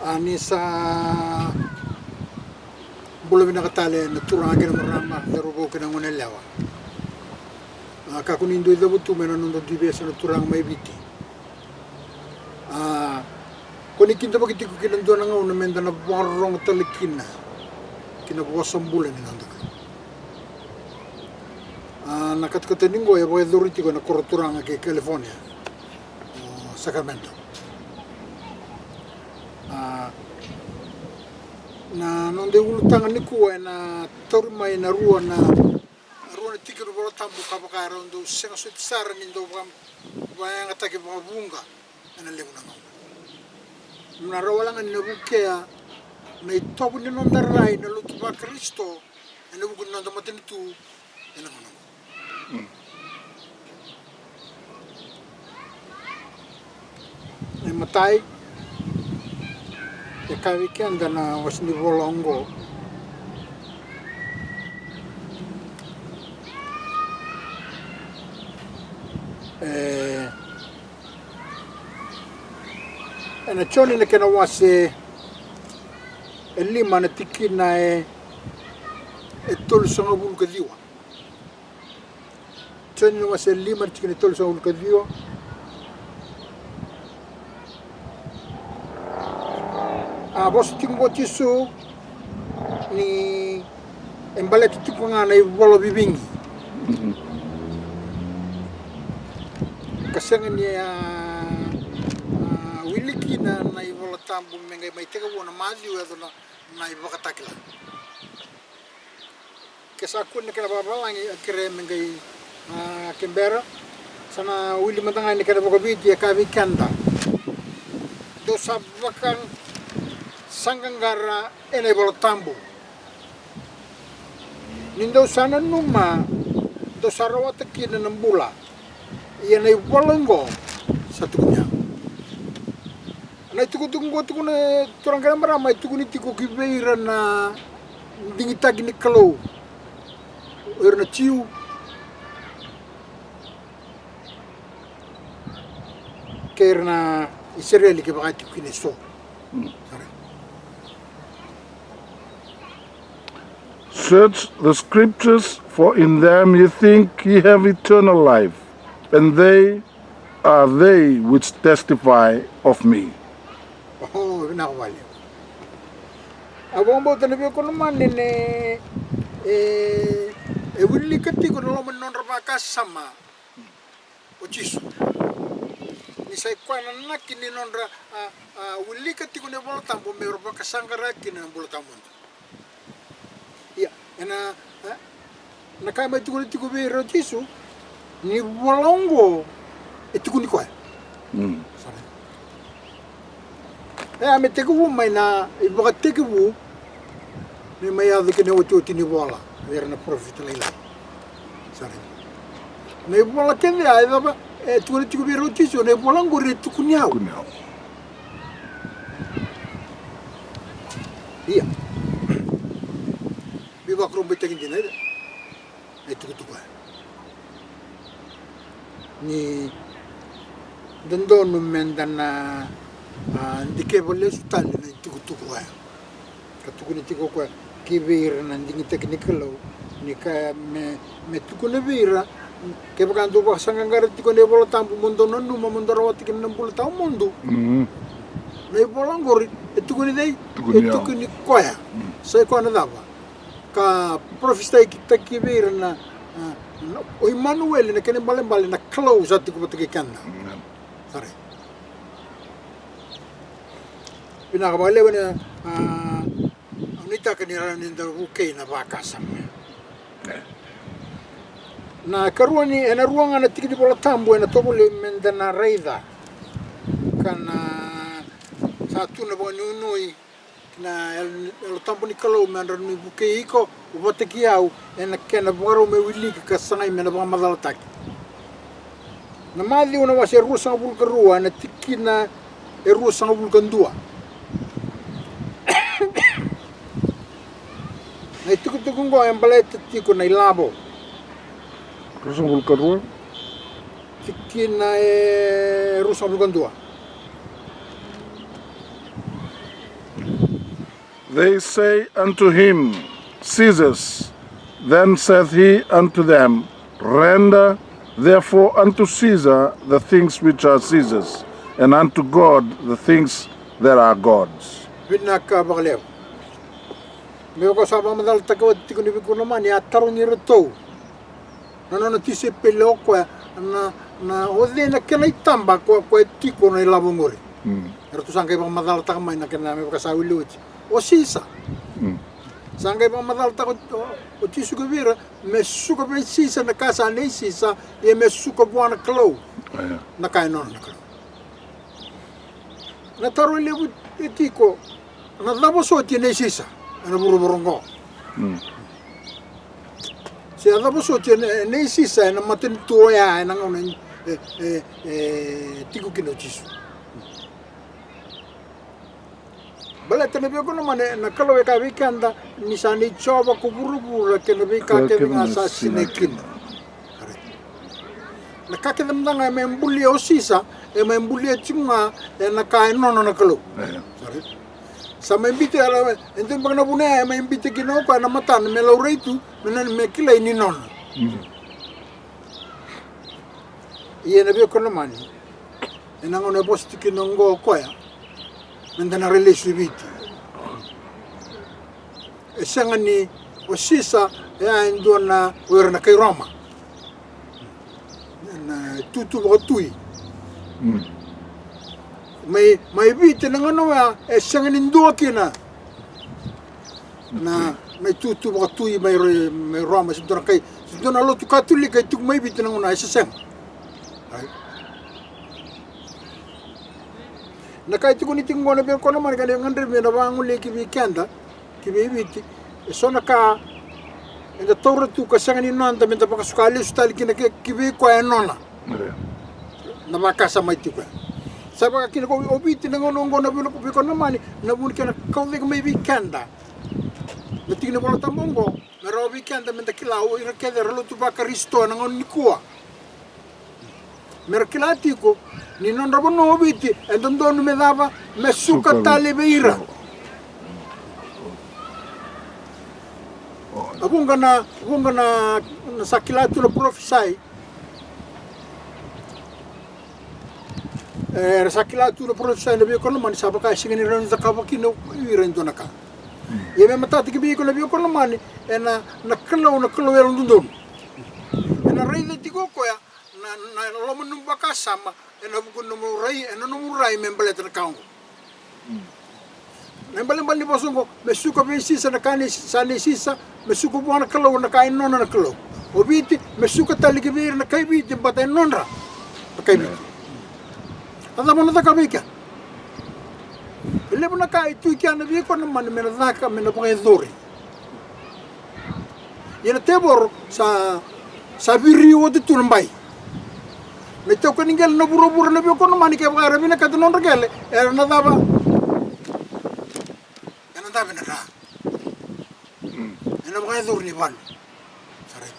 ani sa bula vinakatale na turanga na marama darugo ka ng unalawa. Kakunindo ito buto may nanong dibesa na turang may biti. Kung ikinta ba kiti ko kinando na nga unamenda na warong talikina kinabukas ang bulan ni nando ka. Nakatkatanin ko ya boy doriti ko na kuraturanga kay California o Sacramento. Na nonde ulutangan ni kuwa na tormay na ruwa na tikiro bolo tambu kapakara ndo senga suit sara nindo vakayagataki vakabunga ana levu na ngau. Mnara wala nga nabukea na itobu ni nonda rai na lutu ba Kristo na nabuku ni nonda matinitu ina ngau. Matai ya weekend na was ni volongo na choni na kena wase lima na tikina tolu sanga bulu kadiwa choni na wase lima na tikina tolu sanga bulu kadiwa bos tinggo tisu ni embale tiku nga na ibolo bibingi kasanga niya wiliki na ibolo tambu mengai mai tega wona mazi wedo na vakayagataki kesaku na kena babalangi akire mengai kembera sana wili matanga ni kena bakabiti ya kavikanda do sabakan sanggangara ene bolo tambu nindo sana numa do sarawata kina nambula iana bolongo satu kunya na tuku na turang kana marama tuku ni tiku kibeira na dingitagi ni Kalou erna ciu kerna Israeli ke bakati kine so Search the scriptures, for in them you think ye have eternal life, and they are they which testify of me. Oh, nakawali. Abang bawa tanabi ko naman nene wili kati ko naman non rabaka sama o Jisu. Ni sai kwa na nakini non wili kati ko ne bolo tambo me rabaka sangara kini na bolo tambo. Ya, ena nakama tukuni tukubi ro Jisu ni bolongo tukuni kwa. Sorry. Ame teku mai na ibaga teku ni mai adu kene otu tini bola vera na profit leila. Sorry. Ne bola kene ai baba tukuni tukubi ro Jisu ne bolongo re tukuni au. Iya. Vakarau betekin dina itu kutuka ni dendo numendana ndike bolle sutali na itu kutuka katuku ni tiko kwa kibir na ndingi teknikalo ni ka me tuku ne bira ke bakanto ba sangangara tiko ne bolo tampu mundo nonu mundo rawati kin nambul taw mundo ne bolangori itu ni dei itu ni Koya sai ko na daba ka profista kita kibir na o Emmanuel na kene bale na close at ko patike kanna sare pinakabale na unita kanira ninda ukay na bakasam na karuani ena ruanga na tikidi bola tambo na tovo le mendana reida kana satu na bonunui na el tampo ni Kalou mandar ni buke iko ubote kiau ena kena boro me wili ka sangai mena ba madalataki na mali una wase rusa bulkarua na tikina rusa bulkandua na tuku yang balai tiko na ilabo rusa bulkarua tikina rusa bulkandua They say unto him, Caesar's. Then saith he unto them, Render therefore unto Caesar the things which are Caesar's, and unto God the things that are God's. Binaka bagleo. Me ko sa madal takawat tikuni ko naman ya tarong ito. Nanono tise pelo ko na ode na kenay tamba ko tiko na ilabungori. Pero tu sangkay bang madal takamay na kenay me ko sa ulut. O sisa. Sangkay bang madal takot o tisu ko vira me suka be sisa na kasa ni sisa e me suka buana Kalou. Na kay non na Kalou. Na taro lebu etiko na dabo so tiene sisa na buru-burungo. Si dabo so tiene sisa na matin tuya na ngonen tiku kinochisu. Bala tenabi ko naman na Kalou ka weekenda ni sani choba ko buru-buru tenabi ka ke ngasa sinekin. Na kakadamdang ay may mbuli o sisa e may mbuli at chunga e nakain nono na Kalou. Sa may mbite ala ento pag nabuna ay may mbite kino ka na matan may lauretu may kilay ni nono. Iyan nabi ko naman e nangon e bosti kinongo Koya nanda na relation biti. E sanga ni o sisa e ayin doon na wera na kay Roma. Na tutu batui. May bite ng ano eh siyang nindua kina. Na may tutu batui may Roma sinto na kay sinto na lo tu Katolik kay tu may bite ng una isa siyang. Na kay tu kuniting mo na biyan ko naman kaya ngandre me na banguli ki weekenda ki bibiti so na ka enda toro tu kasang ni nonta menta pakasukali stali kina kibi ko enona na makasa mai tu ka saba kina ko obiti na ngongo na bilo ko naman na bun kana kauli ko may weekenda na tingna bola tambongo na ro weekenda menta kilau ira kede rolo tu vakaristo na ngon nikua merkelati ko ni non robo no obiti e don me dava me suka tale beira. Abunga na sakilatu na prophesy. Sakilatu na prophesy na biyo ko naman sabi ka sige ni ron sa kabakino iren do naka. Yeme matati ki biyo ko na biyo ko naman na Kalou elon dun. Na reide ti ko Koya na lomo nung bakasama na bugun no murai membelet na kaungo. Nembali ni bosongo mesuka be sisa na kani sani sisa mesuka buana Kalou na kain nona na Kalou obiti mesuka taligi bir na kai biti batay nonra na kai biti ada mo na kabika ele bona kai tu kya na bi ko na man mena zaka mena pangay dori yana tebor sa biriwo de tulmbay me to ko ningel na buru na bi ko na man ke bagara bina ka non regele era na daba benar. Ena bukan itu rival. Sorry.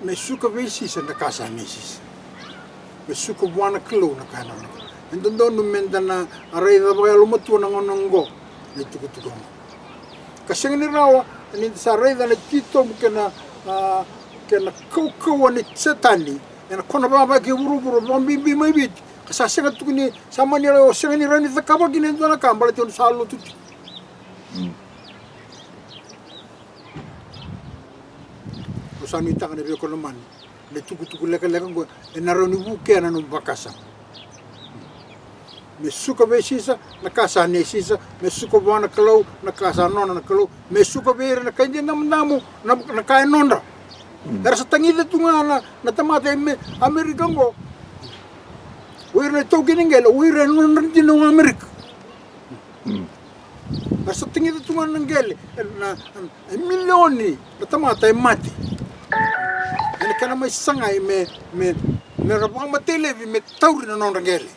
Mesuka besis na kasa mesis. Mesuka buana Kalou na kana. Endondo numenda na aray da bagay lumatu na ngonongo. Nitukutuko. Kasi ni rawa ni sa aray da tito kena kaukauwa ni chatani. Ena kona baba ke buru bombi mai bit. Kasasya nga tukuni sama nila o siya ni rani sa kabag ginendo na kambala tiyon sa alo tuti. O sa nita ka na biyo ko naman, na tuku leka ko, naroni buke na nung bakasa. Me suka be sisa, nakasa ne sisa, me suka buwana Kalou, nakasa nona na Kalou, me suka be na kanya namu na kaya nonra. Pero sa tangida tu nga na tamata Amerikan ko, uir na ito giningel, uir na nung Amerika. Basta tingin ito nga nanggel, na milyoni na tamatay mati. Yan ka na may sangay, may rabang matelevi, may tauri na nung nanggel.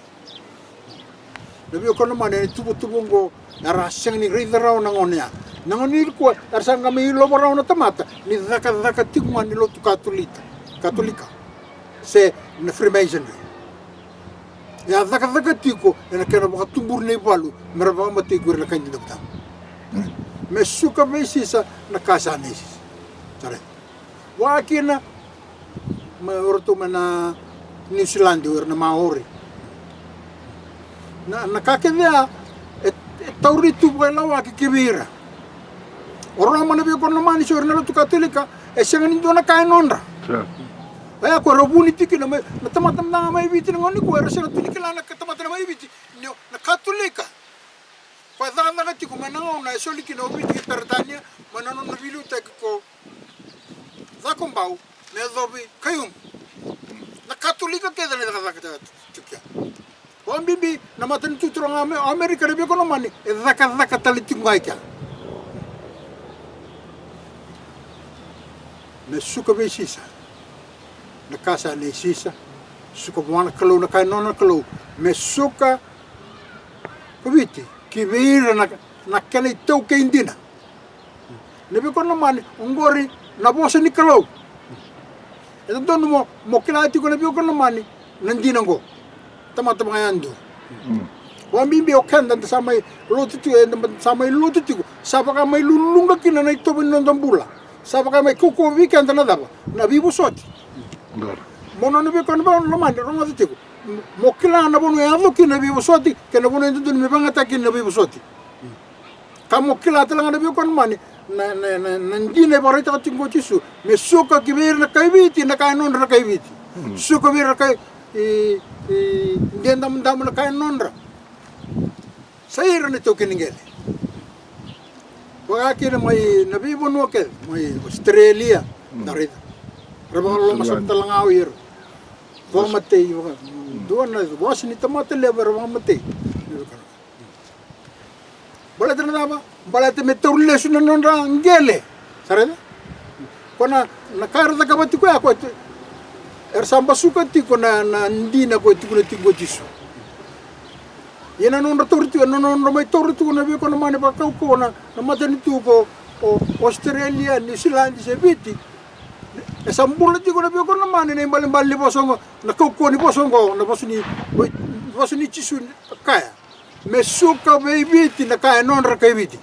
Nabi ko naman, tubo-tubong ko, narasyang ni Rida raw ng onya. Nangonil ko, narasang kami iloba raw na tamata, ni daka tigman nilo tu Katolika. Se na Freemasonry. Ya vakayagataki ko ena kena makatumbur nei balu meraba mate ko la kain dokta. Me suka mesisa na kasa nesis. Tare. Wa kina ma orto mana New Zealand or na Maori. Na kakevea tauri tu lawa ki kibira. Orang mana be kono mani so na tu katolika e sengani dona kain onra. Aya ko robuni tiki na tamatam na mai viti ngoni ko era sera tiki la na tamatam mai viti na katolika. Kwa dhana na tiko manao na soliki no viti Britania manano na vilu ko zakombau me dobi kayum. Na katolika ke dana da tikia. Wan bibi na matan tu tronga Amerika be kono mani e zaka taliti ngai kya. Me suka be sisa. Na kasa ne sisa suka wana Kalou na kai nona Kalou me suka kubiti ki veira na kele tau ke indina ne be kono mani ngori na bosa ni Kalou e dono mo kila ti kono be kono mani nandina ngo tamata mayando wa mimbi okanda samai lotutu e samai lotutu sabaka mai lulunga kina na itobo ndambula sabaka mai kuko weekend na daba na bibu soti mono ne be kono ba lo mande ronga tiko mo kila na bono ya loki na bibu soti ke na bono ndu me banga taki na bibu soti kamo kila tala na be kono mani na ndine barita tingo tisu me suka ki ver na kaiviti na kai non na kaiviti suka ver kai ndenda mndam na kai nonra saira ne to kiningele wa kile mai na bibu no ke mai Australia darita dauloloma sabtalangau ir wa matei dona was ni tamate lever wa matei balate na daba balate metorle suna nonra ngele sarada kona na karta kabati ko ako samba suka ti kona na ndina ko ti ko tingo tisu yena non torti non mai torti na be kona mane ba kaukauwa na matani tu ko Australia New Zealand se viti e sambula ti ko na be kona mane na bali bosongo na kaukauwa ni bosongo na bosuni tisu kaya me suka be viti na kaya non ra kai viti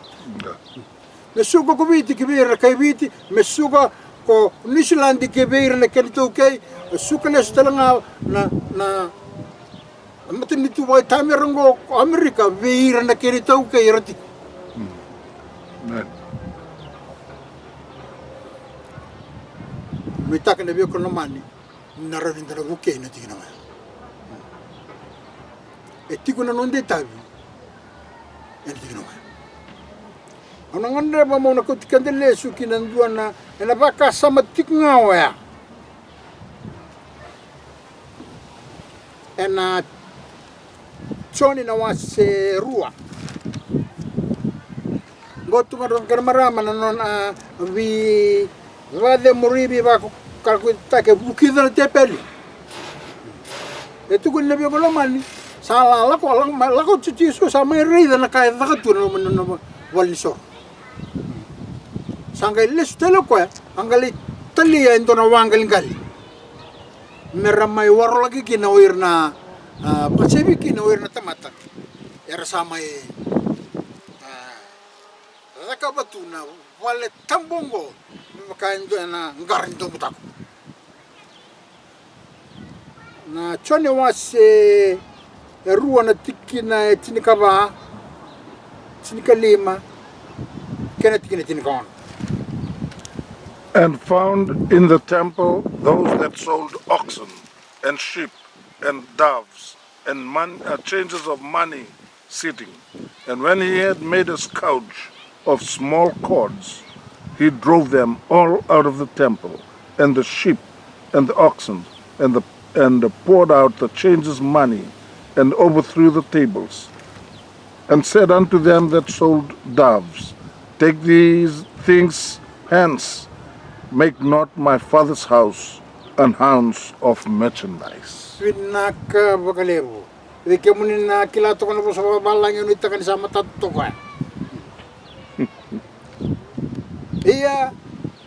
me suka ko viti ki be ra kai viti me suka ko New Zealand ke be ra na kenito kai suka le stalanga na matini tu vai tamerango Amerika veira na kenito kai rati me taka na be ko na mani na ravinda na buke na tina ma e tiko na non detavi e tina ma ana ngandre ba mo na ko tikandele suki na nduana na baka sama tikngawa ya ena choni na wase rua gotu marama na non vi vade moribi va vakayagataki bukidra tepeli itu kun nabi ko mani sala la ko titi so sa mai rida na kai zakatu no waliso sangai les telo ko angali tali ento na wangal ngali meramai waro lagi kina wirna pasebi kina wirna tamata era samai rakabatuna wale tambongo makaendo na ngarindo mutako na chone wase rua na tikina tinikava tinikalima kena tikina tinikon and found in the temple those that sold oxen and sheep and doves and changes of money sitting. And when he had made a scourge of small cords, he drove them all out of the temple, and the sheep and the oxen, and poured out the changes money, and overthrew the tables, and said unto them that sold doves, take these things hence, make not my father's house an house of merchandise. Winaka bakalevo. Ike munina kilato ko na po sa balang yun ita kanisa matato ko. Iya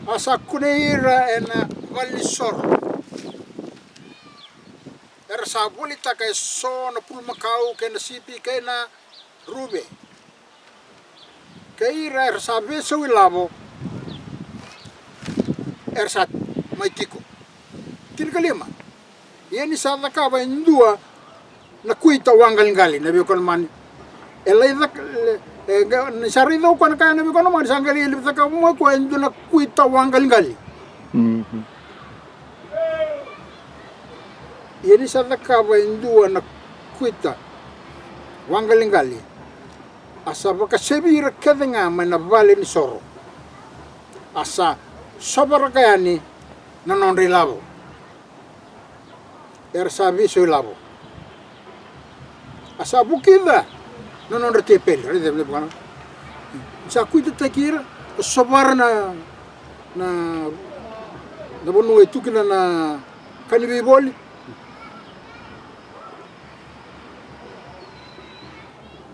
asa kuneira ena walisor. era savolitaka e so na pulmakau ke na sipi ke na rube ke ira era sa veso ilavo era sa maitiko tilkalima yani sa nakaba indua na kuita wangalingali na bikon man elai ni sari do kon ka na bikon man sangali libtaka mo ko indu na kuita wangalingali yani sa nakaba indua na kuita wangalingali asa baka sebira kedenga mana vale ni soro asa saraga yani na non rilavo era serviço ilavo asa bukida non retepel rede bwana sa kuita takira sobar na bonu etukina na kanibi boli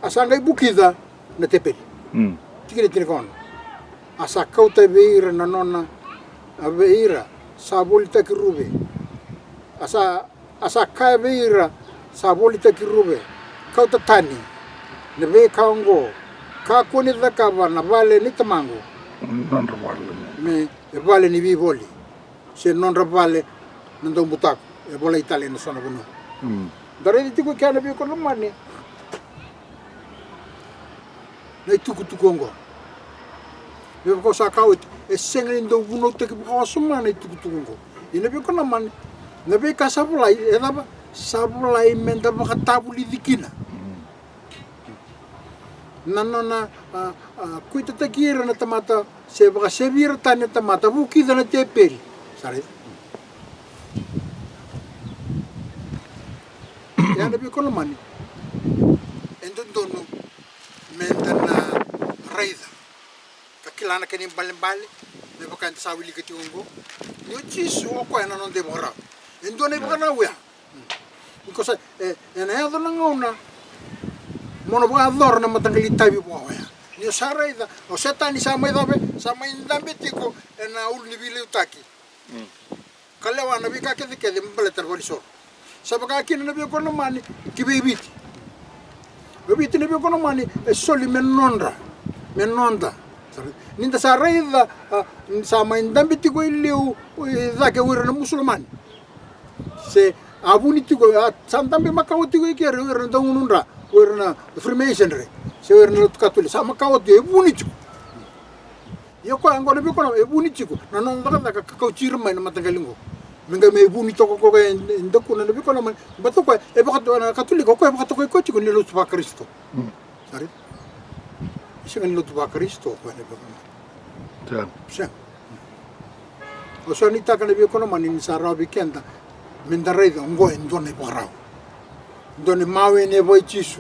asa ngai bukida na tepel tikire tikon asa kauta beira na nona beira sa bolita kirube asa kai beira sa bolita kirube kauta tani ne be kaungo ka koni dakava na vale ni tamango non vale me e vale ni vi voli se non vale non do butako e bola italiano sono bono dare di tiko kana bi ko no mani nei tukutukongo me ko sa kaut e sengri ndo buno te ko suma nei tukutukongo ina bi ko no mani na be ka sabulai e daba sabulai menda ba tabuli dikina nanona kuita takira na tamata se ba sevira tane tamata buki na tepel sare ya na bi ko no mani endono menda na raida kakilana kani balembale me ba kan sa wili kati ungo yo chisu ko na non de mora endone ba na wea because ena ya dona ngona mono ba ador na matangali tabi po ya ni saraida o setani sa mai dabe sa mai ndambetiko ena ulni bileutaki kalewa na bika ke de mbaletar bolisor sabaka kina na bi ko no mani kibibiti bibiti na bi ko no mani e soli menonda ninda saraida sa mai ndambetiko ileu da ke wira na musulmani se abuni tiko santambe makauti ko ke wira na ununda wira na freemasonry se wira na katuli sa makauti e buni tiko yo ko angolo bi ko no e buni tiko na non da ka kauchir mai na matagalingo minga me buni toko ko ndako na bi ko no bato ko e ba katuli ko e ba to ko tiko ni lo tuba Cristo sare ise ni lo tuba Cristo ko ne ba ja o so ni taka ne bi ko no mani ni sara bi kenda mendareda ngo ndone vakarau ndone mawe ne voi chisu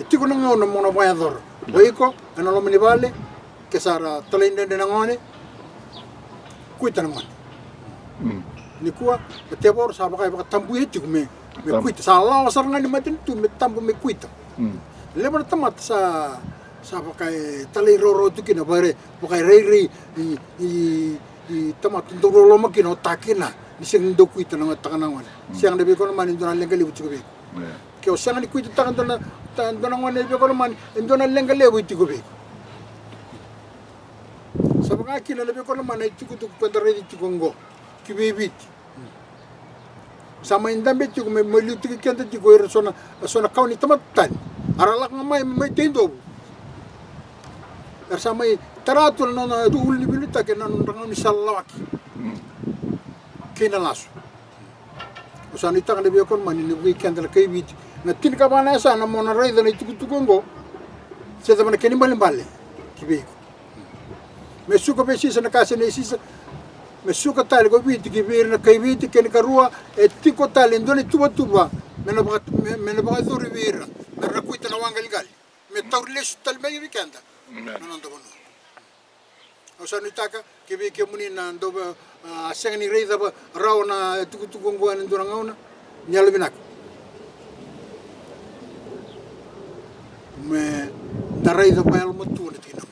tiko na ngona mona vai ador boiko ana lo meni vale ke sara talende de ngone kuita na ngone ni kuwa te bor sa ba tambu eti me kuita sa la saranga ni matin tu me tambu me kuita le bona tamat sa ba kai talei roro tu kina bare ba kai rei i tamat dauloloma kina takina ni sing do kuita na takana ngone siang de ko man indona lengali buti ko be ke o siang ni kuita takana dona ngone be ko man indona lengali buti ko be sabanga kina le be ko man ai tuku ko ndare di tukongo ki be bit sama indambe tuku me moli tuku kenta tuku era sona kauni tamatan aralak mai tendo sama taratul nona dul ni bilita ke non ngoni salawaki kina lasu usani tanga de biokon mani ni weekend la kaybit na tin ka bana sa na mona raida ni tukutukongo se da mana keni mbale kibeko me suka be sisa na kase ne sisa me suka tali go biti kibir na kaybit ken karua e tiko tali ndoni tuba me na ba zuri vira na rakuita na wangalingali me tawles tal me weekend non do bono usani taka kibe ke muni na ndo sengni reida ba rauna tukutukongo an ndona ngauna nyalo binak me dareida ba el mutu ni tinamo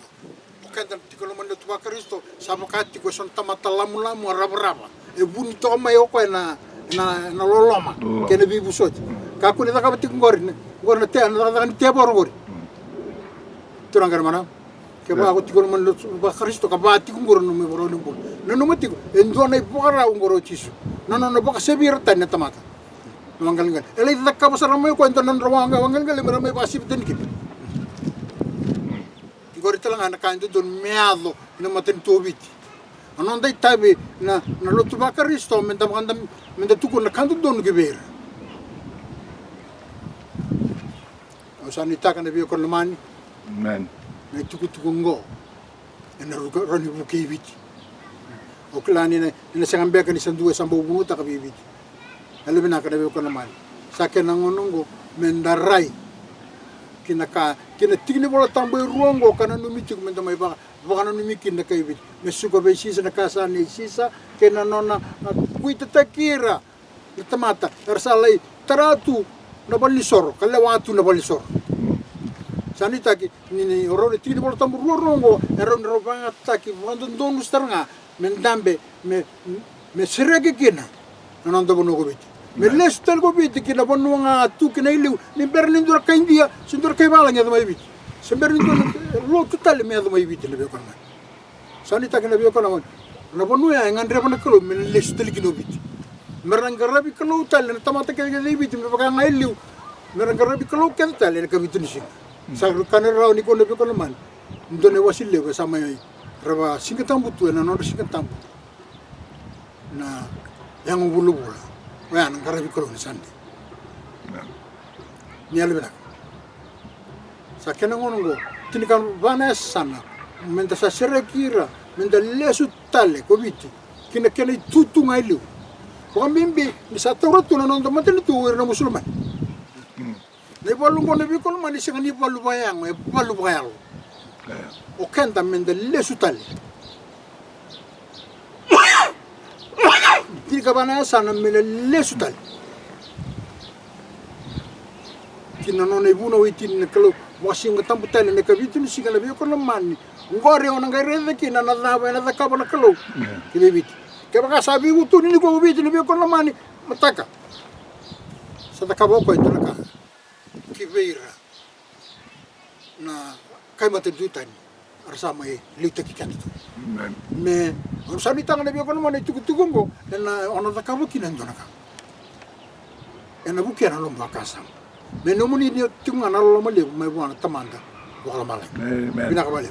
kenda tikolo manda tuba Kristo sabakati ko son tamata lamu raba e buni to mai o ko na na loloma kena bi busot ka ku ne da ka ti ngor na te na te bor ngor turang gar mana ke ba ko ti ko man ba Kristo ka ba ti ngor no me boro no mati endo na vakarau ngoro chisu no ba sebir tan na tamata mangal ngal ele da ka basar mo ko ento nan rawanga wangal ngal me ramay pasip tan ki ngor talang ana ka endo don meado na maten tobiti non dai tabi na lotu Kristo menda tuku na kandu don gebera osanita kana bi ko lamani amen na tuku ngo na roni buki biti o klani na sangambe kan sandu sambu bunguta ka bibiti alibina kana bi ko lamani sakena ngonongo mendarai kina tigni bola tambo ruongo kana numiti menda mai ba wakana numikin na kaibit mesuko be sisa na kasa ni sisa kena nona kuita takira itamata ersalai taratu na balisor kala watu na balisor sanita ki ni orone tigni bola tambo ruongo eron vakayagataki wando donu staranga mendambe me serege kina nonando bono gobiti me lestel gobiti kina bono nga tu kina ilu ni berlin dur kaindia sindur kai balanya da mai bit semberin lo total me da mai bit le be kono sanita kina be kono na bono ya ngandre bono kalo me lestel kino bit merang garabi kalo tal na tamata ke le bit me baka ngai liu merang garabi kalo ke tal le ka bit ni sing sa kana raw ni ko le be kono man ndone wasile be sama yi raba singatambu tu na no singatambu na yang bulu wah nang garabi kalo ni sandi ni alibena sakena ngono tini kan vana sana menda sa serekira menda lesu tale ko biti kina tutu ngailu ko mimbi ni sa tawratu na nondo mateni tu na musulman ne balu ngone bi ko mani singani balu bayang o kenda menda lesu tale tini ka vana sana menda lesu tale kina nona ibuna witin na kalau washing tambu tele na kabitu ni sigala bi ko lamani ngore ona ngare kina na daba na ka bana kalau kile bit ke baka sabi utu ni ko bit ni bi ko lamani mataka sa ta ka bo ko itala ka kibeira na kai mate dutan arsa mai lita kikan tu me on sabi tanga na bi ko lamani tukutugongo na ona ta ka bo kina ndona ka ena bukera lomba kasam me no muni ni tunga na lo male mai buana tamanda wala male bina ka male